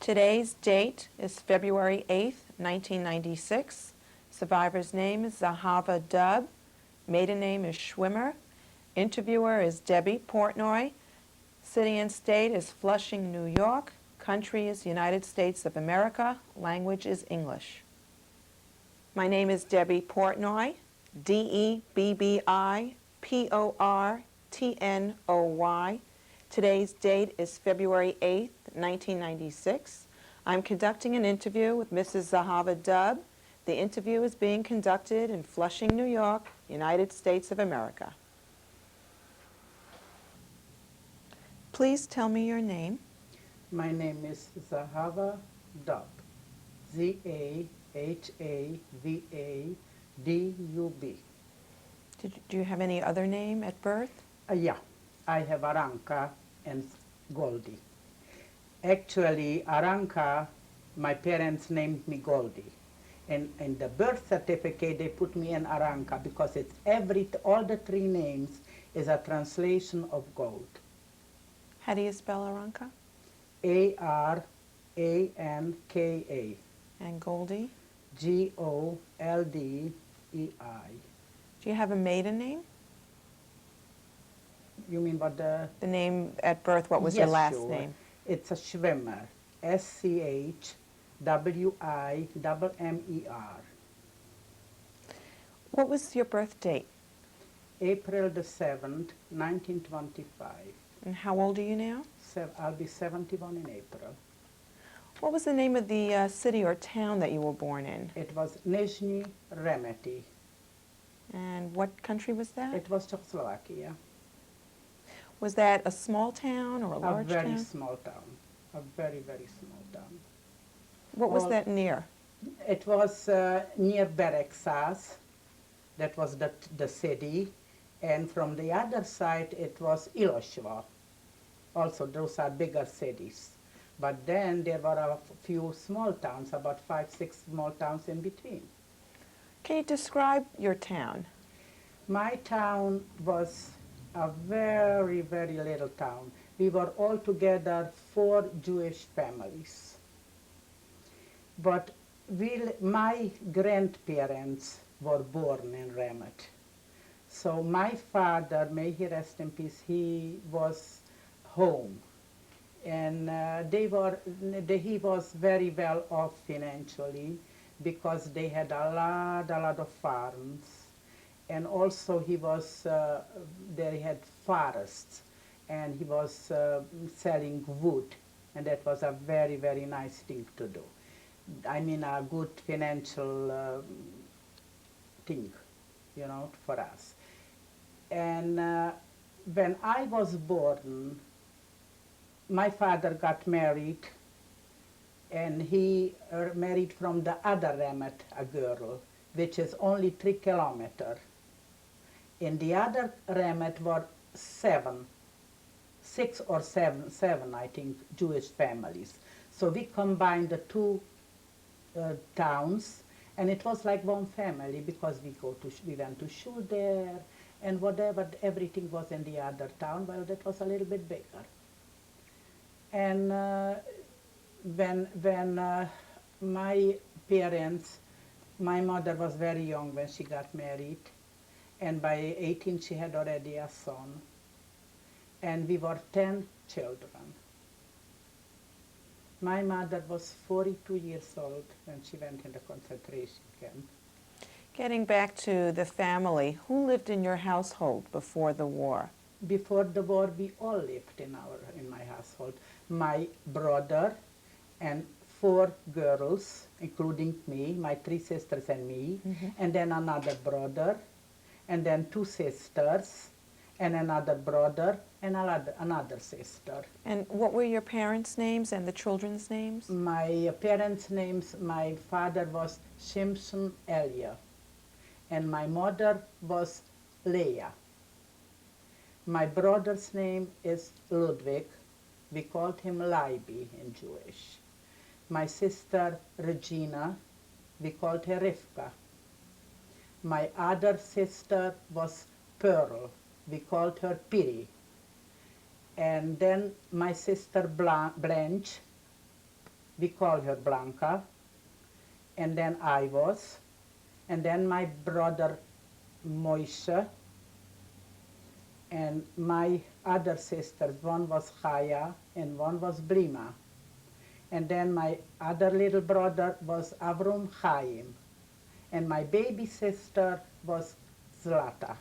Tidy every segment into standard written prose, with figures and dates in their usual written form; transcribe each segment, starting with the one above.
Today's date is February 8th, 1996. Survivor's name is Zahava Dub. Maiden name is Schwimmer. Interviewer is Debbie Portnoy. City and state is Flushing, New York. Country is United States of America. Language is English. My name is Debbie Portnoy, D-E-B-B-I-P-O-R-T-N-O-Y. Today's date is February 8th, 1996. I'm conducting an interview with Mrs. Zahava Dub. The interview is being conducted in Flushing, New York, United States of America. Please tell me your name. My name is Zahava Dub, Z-A-H-A-V-A-D-U-B. Do you have any other name at birth? Yeah, I have Aranka and Goldie. Actually, Aranka, my parents named me Goldie. And in the birth certificate, they put me in Aranka because it's all the three names is a translation of gold. How do you spell Aranka? A-R-A-N-K-A. And Goldie? G-O-L-D-E-I. Do you have a maiden name? You mean what the... The name at birth, what was Yes, your last sure. name? It's a Schwimmer, S-C-H-W-I-M-M-E-R. What was your birth date? April the 7th, 1925. And how old are you now? I'll be 71 in April. What was the name of the city or town that you were born in? It was Nizhny Remety. And what country was that? It was Czechoslovakia. Was that a small town or a large town? A very small town. A very, very small town. What was that near? It was near Bereksas. That was the city. And from the other side, it was Iloshva. Also, those are bigger cities. But then there were a few small towns, about 5, 6 small towns in between. Can you describe your town? My town was a very, very little town. We were all together 4 Jewish families. But my grandparents were born in Remet. So my father, may he rest in peace, he was home. And he was very well off financially because they had a lot of farms. And also they had forests, and he was selling wood, and that was a very, very nice thing to do. I mean, a good financial thing, you know, for us. And when I was born, my father got married, and he married from the other Remet, a girl, which is only 3 kilometers. In the other Remet were 6 or 7, I think, Jewish families. So we combined the 2 towns, and it was like one family because we went to shul there, and whatever, everything was in the other town. Well, that was a little bit bigger. And when my parents, my mother was very young when she got married, and by 18 she had already a son. And we were 10 children. My mother was 42 years old when she went in the concentration camp. Getting back to the family, who lived in your household before the war? Before the war, we all lived in my household. My brother and 4 girls, including me, my 3 sisters and me, and then another brother, and then 2 sisters, and another brother, and another sister. And what were your parents' names and the children's names? My parents' names, my father was Shimshon Elia, and my mother was Leah. My brother's name is Ludwig. We called him Leiby in Jewish. My sister Regina, we called her Rivka. My other sister was Pearl. We called her Piri. And then my sister Blanche, We call her Blanca. And then I was. And then my brother Moishe. And my other sisters, one was Chaya and one was Blima. And then my other little brother was Avrum Chaim. And my baby sister was Zlata.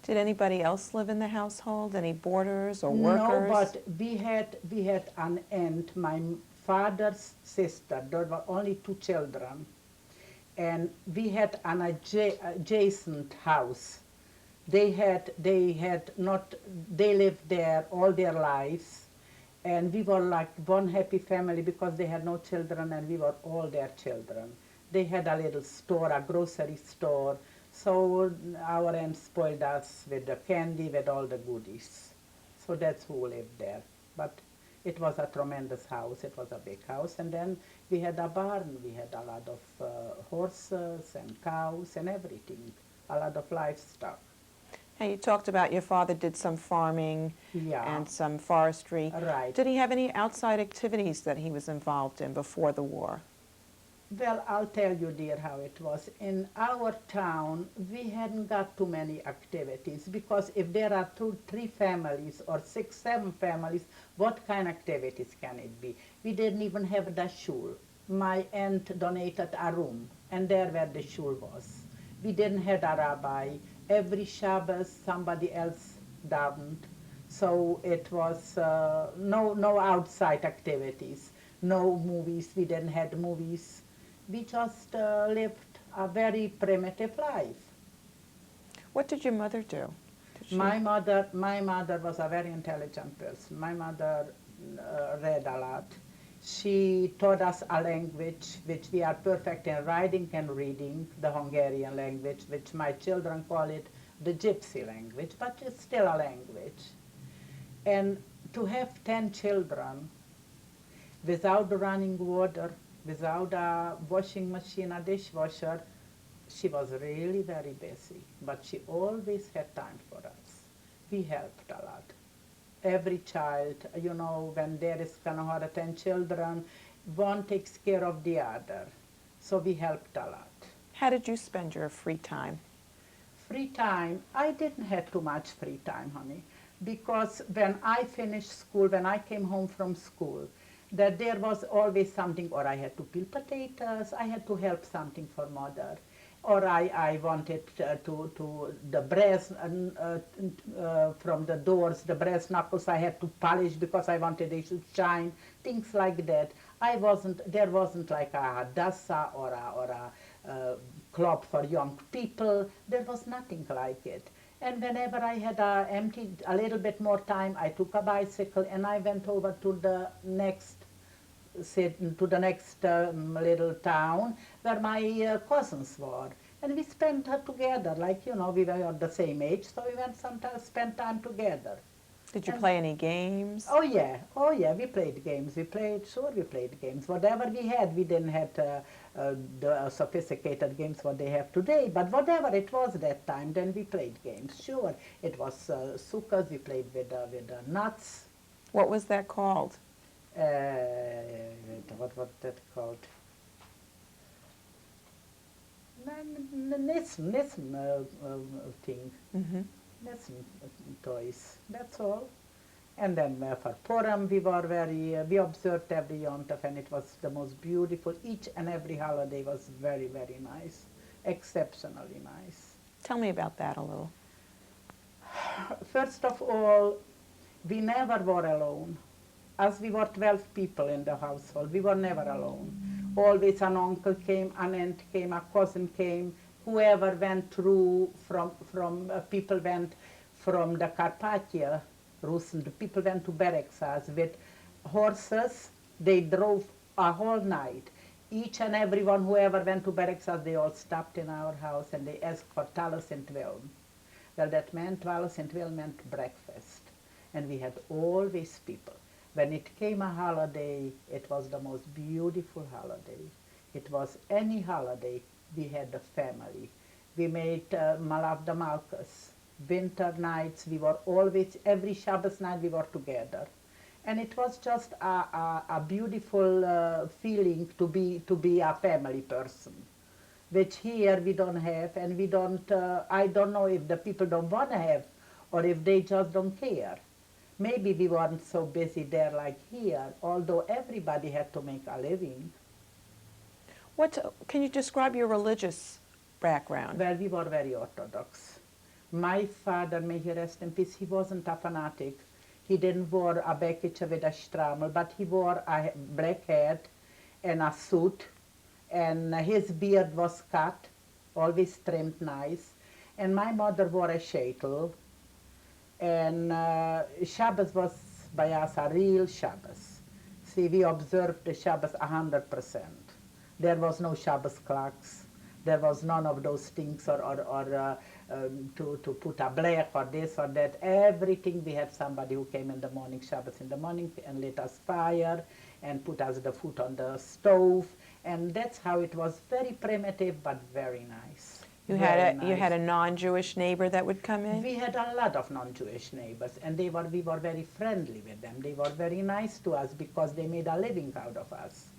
Did anybody else live in the household? Any boarders or No, workers? but we had an aunt, my father's sister. There were only two children. And we had an adjacent house. They had not, they lived there all their lives. And we were like one happy family because they had no children and we were all their children. They had a little store, a grocery store. So our aunt spoiled us with the candy, with all the goodies. So that's who lived there. But it was a tremendous house. It was a big house. And then we had a barn. We had a lot of horses and cows and everything, a lot of livestock. And you talked about your father did some farming Yeah. and some forestry. Right. Did he have any outside activities that he was involved in before the war? Well, I'll tell you, dear, how it was. In our town, we hadn't got too many activities because if there are three families or 6, 7 families, what kind of activities can it be? We didn't even have the shul. My aunt donated a room, and there where the shul was. We didn't have a rabbi. Every Shabbos, somebody else davened. So it was no outside activities, no movies. We didn't have movies. We just lived a very primitive life. What did your mother do? Did she- My mother was a very intelligent person. My mother read a lot. She taught us a language which we are perfect in writing and reading, the Hungarian language, which my children call it the gypsy language, but it's still a language. And to have 10 children without running water, without a washing machine, a dishwasher, she was really very busy, but she always had time for us. We helped a lot. Every child, you know, when there is kind of 10 children, one takes care of the other. So we helped a lot. How did you spend your free time? Free time, I didn't have too much free time, honey, because when I finished school, when I came home from school, that there was always something, or I had to peel potatoes, I had to help something for mother, or I wanted to the brass from the doors, the brass knuckles I had to polish because I wanted they should shine, things like that. There wasn't like a dasa or a club for young people. There was nothing like it. And whenever I had a little bit more time, I took a bicycle and I went over to the next little town where my cousins were. And we spent together, like, you know, we were the same age, so we went sometimes spend time together. Did you And- play any games? Oh yeah, we played games. We played games. Whatever we had, we didn't have the sophisticated games what they have today, but whatever it was that time, then we played games. Sure, it was sukkahs, we played with nuts. What was that called? What was that called? Nissen thing. Mm-hmm. Nissen toys. That's all. And then for Purim, we observed every Yom Tov, and it was the most beautiful. Each and every holiday was very, very nice, exceptionally nice. Tell me about that a little. First of all, we never were alone. As we were 12 people in the household, we were never alone. Always an uncle came, an aunt came, a cousin came, whoever went through people went from the Carpathia, Russen, the people went to Bereksas with horses. They drove a whole night. Each and everyone, whoever went to Bereksas, they all stopped in our house and they asked for talos and tvilm. Well, that meant talos and tvilm meant breakfast. And we had always people. When it came a holiday, it was the most beautiful holiday. It was any holiday, we had a family. We made Malav the Malkus. Winter nights, we were always, every Shabbos night we were together. And it was just a beautiful feeling to be a family person, which here we don't have, and we don't, I don't know if the people don't want to have, or if they just don't care. Maybe we weren't so busy there like here, although everybody had to make a living. Can you describe your religious background? Well, we were very orthodox. My father, may he rest in peace, he wasn't a fanatic. He didn't wear a bekice with a strammel, but he wore a black hat and a suit, and his beard was cut, always trimmed nice. And my mother wore a sheitel, and Shabbos was by us a real Shabbos. See, we observed the Shabbos 100%. There was no Shabbos clocks. There was none of those things to put a black or this or that. Everything, we had somebody who came in the morning, Shabbos in the morning, and lit us fire and put us the food on the stove. And that's how it was, very primitive but very nice. You had a non-Jewish neighbor that would come in? We had a lot of non-Jewish neighbors, and we were very friendly with them. They were very nice to us because they made a living out of us.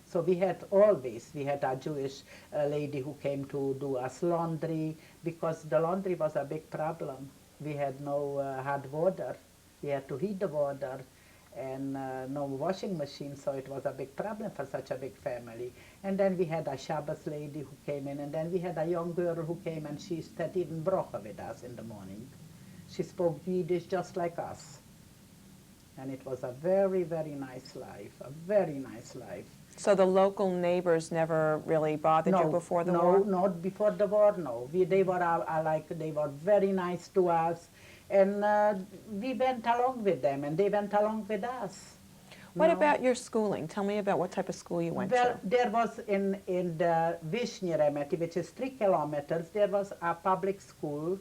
So we had a Jewish lady who came to do us laundry, because the laundry was a big problem. We had no hot water. We had to heat the water, and no washing machine, so it was a big problem for such a big family. And then we had a Shabbos lady who came in, and then we had a young girl who came, and she said even brocha with us in the morning. She spoke Yiddish just like us. And it was a very, very nice life, a very nice life. So the local neighbors never really bothered you before the war? No, not before the war, no. They were very nice to us, and we went along with them, and they went along with us. What about your schooling? Tell me about what type of school you went to. Well, there was in the Vishny Remeti, which is 3 kilometers, there was a public school,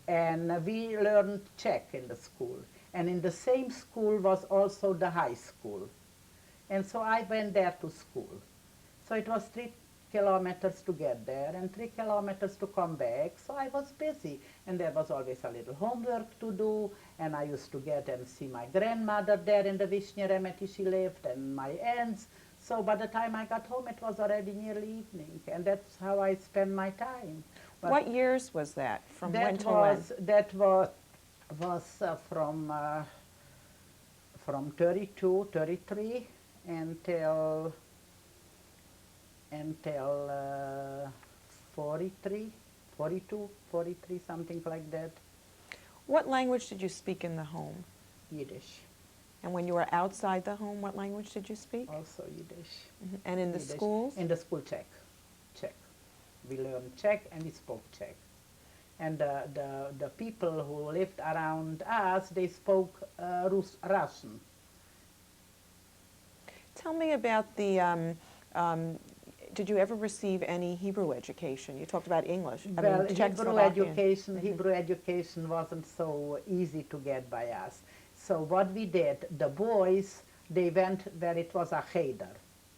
and we learned Czech in the school. And in the same school was also the high school. And so I went there to school. So it was 3 kilometers to get there and 3 kilometers to come back. So I was busy. And there was always a little homework to do. And I used to get and see my grandmother there in the Vishny Remeti she lived, and my aunts. So by the time I got home, it was already nearly evening. And that's how I spent my time. But what years was that? From when to when? That was from 32, 33 until 43, 42, 43, something like that. What language did you speak in the home? Yiddish. And when you were outside the home, what language did you speak? Also Yiddish. And in the Yiddish. schools? In the school, Czech. Czech. We learned Czech and we spoke Czech. And the people who lived around us, they spoke Russian. Tell me about the, did you ever receive any Hebrew education? You talked about English. Well, Czechoslovakian. Hebrew education wasn't so easy to get by us. So what we did, the boys, they went where it was a cheder.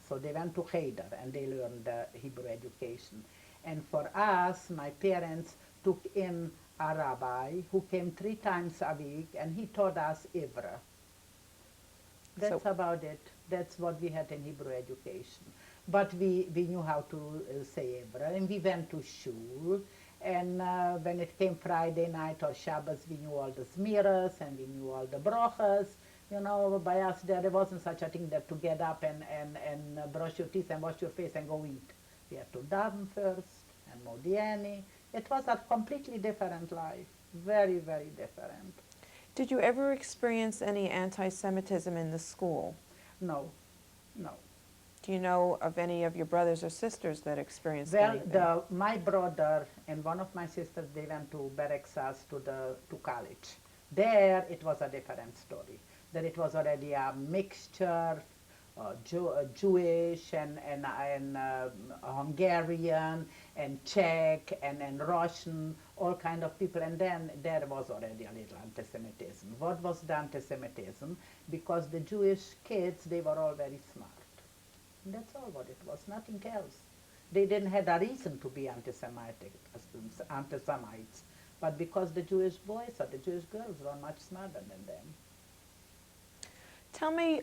So they went to cheder and they learned the Hebrew education. And for us, my parents took in a rabbi who came 3 times a week, and he taught us Ivra. That's about it. That's what we had in Hebrew education. But we knew how to say Ivra, and we went to shul. And when it came Friday night or Shabbos, we knew all the zmiras, and we knew all the brochas. You know, by us there wasn't such a thing that to get up and brush your teeth and wash your face and go eat. We had to daven first and modiani. It was a completely different life, very, very different. Did you ever experience any anti-Semitism in the school? No, no. Do you know of any of your brothers or sisters that experienced anything? Well, my brother and one of my sisters, they went to Berexas to college. There it was a different story. There it was already a mixture, Jewish and Hungarian and Czech and Russian, all kind of people. And then there was already a little anti-Semitism. What was the anti-Semitism? Because the Jewish kids, they were all very smart. And that's all what it was, nothing else. They didn't have a reason to be anti-Semitic, anti-Semites, but because the Jewish boys or the Jewish girls were much smarter than them. Tell me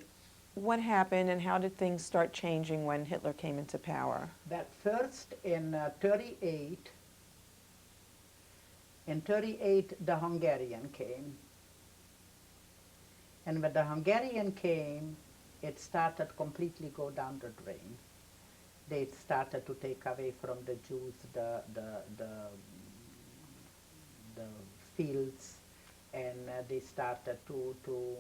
what happened and how did things start changing when Hitler came into power? Well, first in 38, the Hungarian came. And when the Hungarian came, it started completely go down the drain. They started to take away from the Jews the fields, and they started to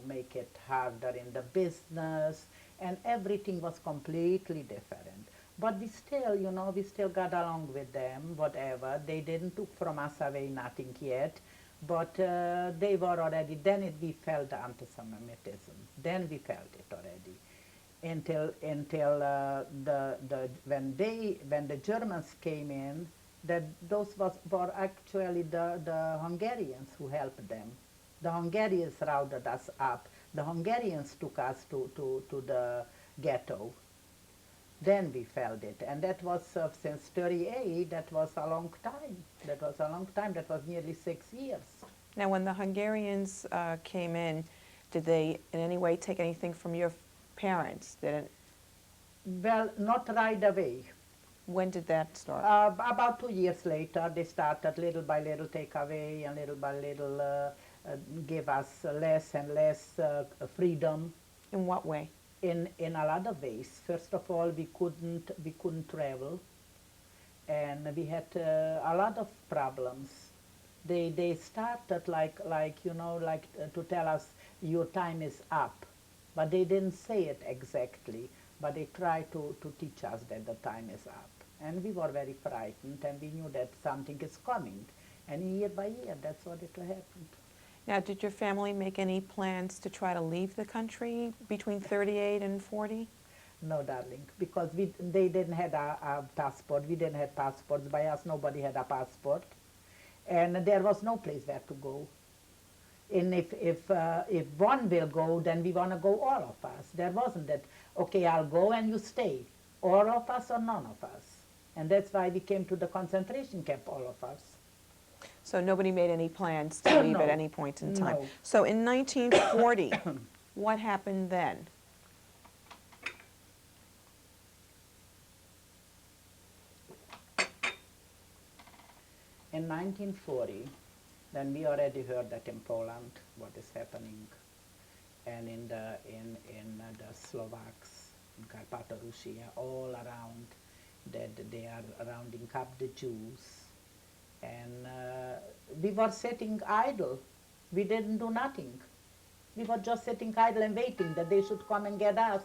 make it harder in the business, and everything was completely different. But we still, we still got along with them, whatever. They didn't took from us away nothing yet, but they were already, we felt the anti-Semitism. Then we felt it already. Until when the Germans came in, that those were actually the Hungarians who helped them. The Hungarians rounded us up. The Hungarians took us to the ghetto. Then we felt it, and that was since 38. That was a long time. That was a long time. That was nearly 6 years. Now, when the Hungarians came in, did they in any way take anything from your parents? Well, not right away. When did that start? About 2 years later, they started little by little take away, and little by little give us less and less freedom. In what way? In a lot of ways. First of all, we couldn't travel, and we had a lot of problems. They started like to tell us your time is up, but they didn't say it exactly. But they tried to teach us that the time is up, and we were very frightened, and we knew that something is coming, and year by year, that's what it happened. Now, did your family make any plans to try to leave the country between 38 and 40? No, darling, because they didn't have a passport. We didn't have passports. By us, nobody had a passport, and there was no place where to go. And if one will go, then we want to go, all of us. There wasn't that, okay, I'll go and you stay, all of us or none of us. And that's why we came to the concentration camp, all of us. So nobody made any plans to leave at No. any point in time. No. So in 1940, what happened then? In 1940, then we already heard that in Poland, what is happening, and in the Slovaks, in Carpatho-Russia, all around, that they are rounding up the Jews. And we were sitting idle. We didn't do nothing. We were just sitting idle and waiting that they should come and get us.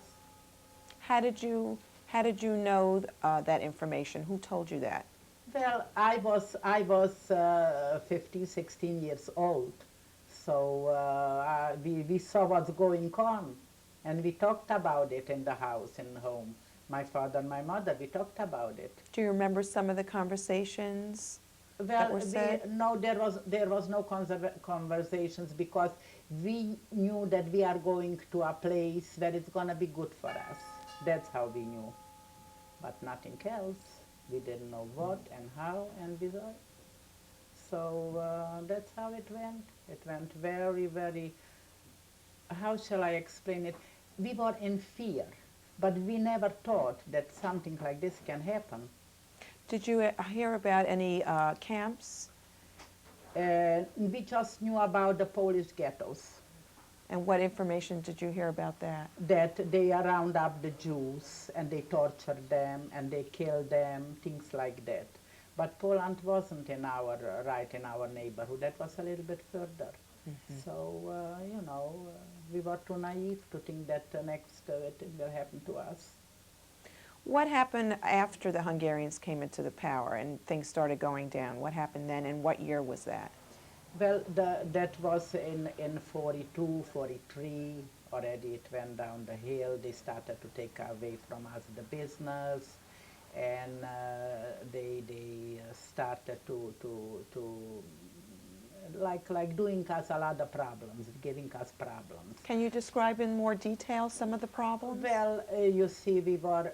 How did you know that information? Who told you that? Well, I was 15, 16 years old, so we saw what's going on, and we talked about it in the house, in the home. My father and my mother, we talked about it. Do you remember some of the conversations that were said? No, there was no conversations, because we knew that we are going to a place where it's going to be good for us. That's how we knew, but nothing else. We didn't know what and how, and so that's how it went. It went very, very, how shall I explain it? We were in fear, but we never thought that something like this can happen. Did you hear about any camps? We just knew about the Polish ghettos, And what information did you hear about that? that they round up the Jews and they torture them and they kill them, things like that. But Poland wasn't in our neighborhood. That was a little bit further. Mm-hmm. So we were too naive to think that next it will happen to us. What happened after the Hungarians came into the power and things started going down? What happened then, and what year was that? Well, that was in 42, 43. Already it went down the hill. They started to take away from us the business, and they started to like doing us a lot of problems, giving us problems. Can you describe in more detail some of the problems? Well, you see, we had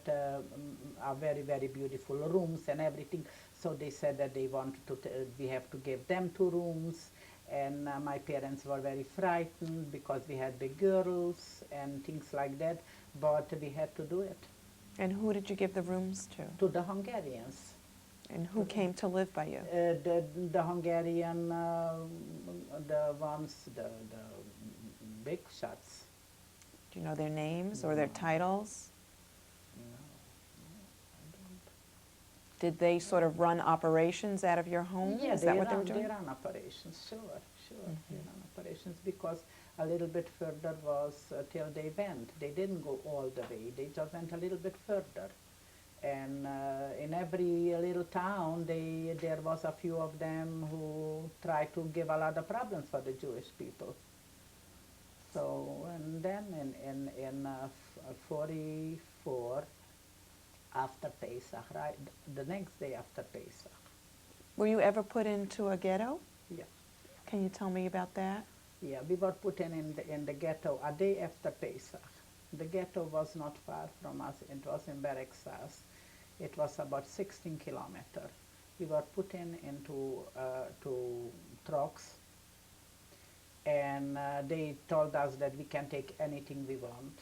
a very, very beautiful rooms and everything. So they said that they wanted we have to give them 2 rooms, And my parents were very frightened because we had big girls and things like that, but we had to do it. And who did you give the rooms To the Hungarians. And who came to live by you? The Hungarian, the ones, the big shots. Do you know their names or their titles? No, I don't. Did they sort of run operations out of your home? Yeah, Is that what they were doing? they run operations, sure. They run operations because a little bit further was till they went. They didn't go all the way. They just went a little bit further. And in every little town, there was a few of them who tried to give a lot of problems for the Jewish people. So, and then in 44, after Pesach, right, the next day after Pesach. Were you ever put into a ghetto? Yeah. Can you tell me about that? Yeah, we were put in the ghetto a day after Pesach. The ghetto was not far from us. It was in Berexas. It was about 16 kilometers. We were put into to trucks, and they told us that we can take anything we want,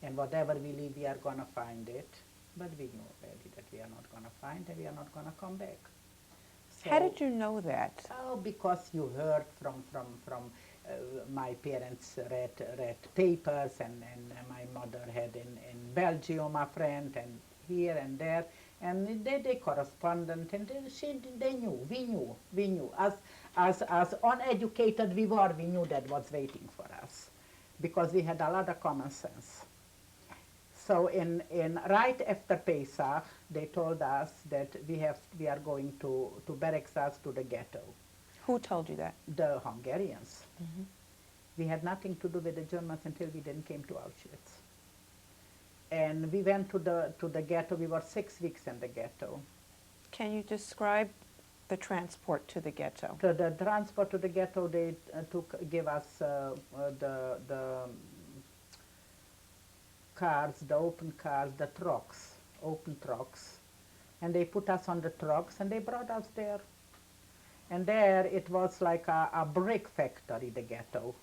and whatever we leave, we are going to find it. But we knew already that we are not going to find it, we are not going to come back. So, How did you know that? oh, because you heard from my parents read papers, and my mother had in Belgium a friend, and here and there, and they correspondent, and they knew, we knew. As uneducated we were, we knew that was waiting for us, because we had a lot of common sense. So in right after Pesach, they told us that we are going to Berexas, to the ghetto. Who told you that? The Hungarians. We had nothing to do with the Germans until we then came to Auschwitz. And we went to the ghetto. We were 6 weeks in the ghetto. Can you describe the transport to the ghetto? The transport to the ghetto, they give us the cars, the open cars, the trucks, open trucks. And they put us on the trucks and they brought us there. And there it was like a brick factory, the ghetto.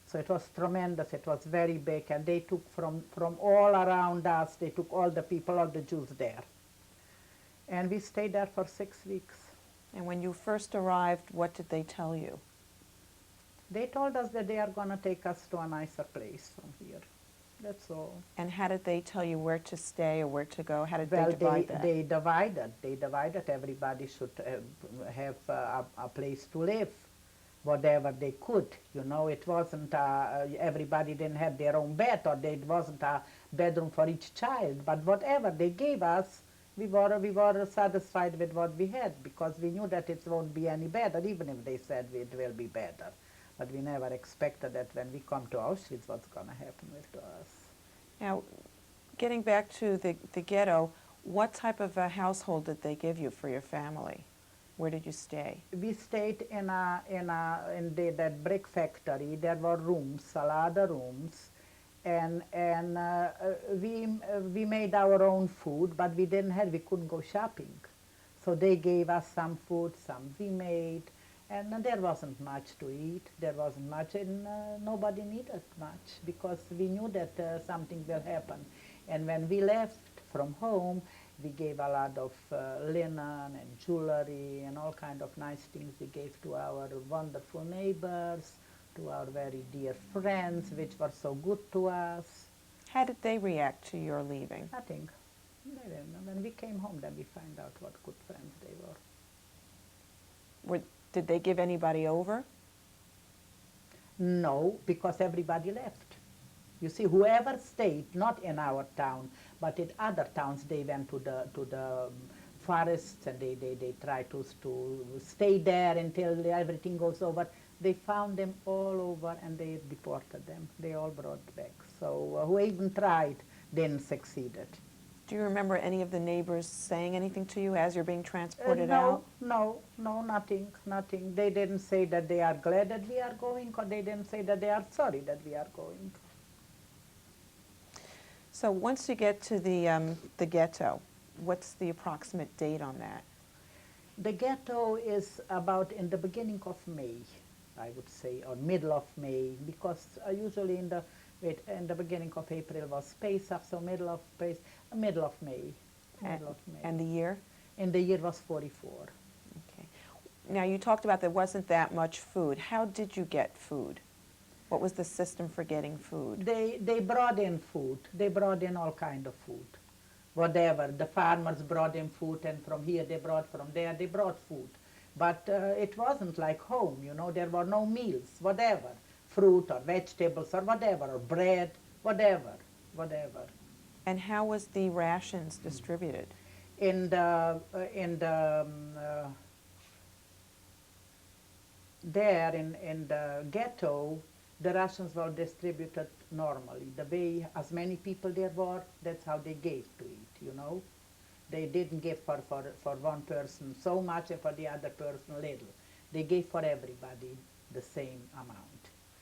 So it was tremendous, it was very big, and they took from all around us, they took all the people, all the Jews there. And we stayed there for 6 weeks. And when you first arrived, what did they tell you? They told us that they are going to take us to a nicer place from here. That's all. And how did they tell you where to stay or where to go? How did Well, they divide that? they divided. Everybody should have a place to live, whatever they could. You know, it wasn't, everybody didn't have their own bed, or it wasn't a bedroom for each child. But whatever they gave us, we were satisfied with what we had, because we knew that it won't be any better, even if they said it will be better. But we never expected that when we come to Auschwitz, what's going to happen with us. Now, getting back to the ghetto, what type of a household did they give you for your family? Where did you stay? We stayed in that brick factory. There were rooms, a lot of rooms, and we made our own food, but we couldn't go shopping. So they gave us some food, some we made, and there wasn't much to eat. There wasn't much, and nobody needed much, because we knew that something will happen. And when we left from home, we gave a lot of linen and jewelry and all kind of nice things we gave to our wonderful neighbors, to our very dear friends, which were so good to us. How did they react to your leaving? Nothing. They didn't. When we came home, then we found out what good friends they were. Did they give anybody over? No, because everybody left. You see, whoever stayed, not in our town, but in other towns, they went to the forests, and they try to stay there until everything goes over. They found them all over, and they deported them. They all brought back. So who even tried didn't succeed. Do you remember any of the neighbors saying anything to you as you're being transported out? No, nothing. They didn't say that they are glad that we are going, or they didn't say that they are sorry that we are going. So once you get to the ghetto, what's the approximate date on that? The ghetto is about in the beginning of May, I would say, or middle of May, because usually in the beginning of April was Pesach, so middle of May, middle of May. And the year? And the year was 44. Okay. Now, you talked about there wasn't that much food. How did you get food? What was the system for getting food? They brought in food. They brought in all kind of food. Whatever. The farmers brought in food, and from here they brought, from there they brought food. But it wasn't like home, you know. There were no meals, whatever. Fruit or vegetables or whatever, or bread, whatever. And how was the rations distributed? In the there in the ghetto, the rations were distributed normally. The way as many people there were, that's how they gave to eat, you know. They didn't give for one person so much and for the other person little. They gave for everybody the same amount.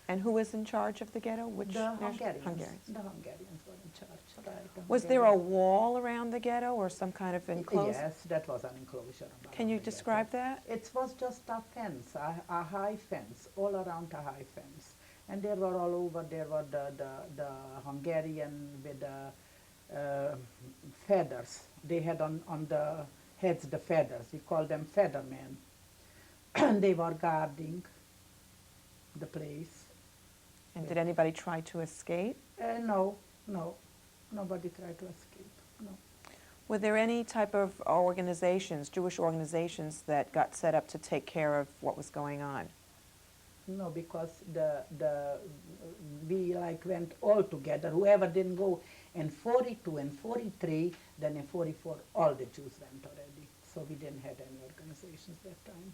And who was in charge of the ghetto? Which The Hungarians. The Hungarians were in charge, right? The Was there a Hungarians. wall around the ghetto or some kind of enclosed? Yes, that was an enclosure. Can you around the describe ghetto. that? It was just a fence, a high fence, all around a high fence. And there were all over, there were the Hungarian with the feathers. They had on the heads the feathers. We call them feathermen. And they were guarding the place. And did anybody try to escape? No, nobody tried to escape, no. Were there any type of organizations, Jewish organizations, that got set up to take care of what was going on? No, because we like went all together. Whoever didn't go in 42 and 43, then in 44 all the Jews went already. So we didn't have any organizations that time.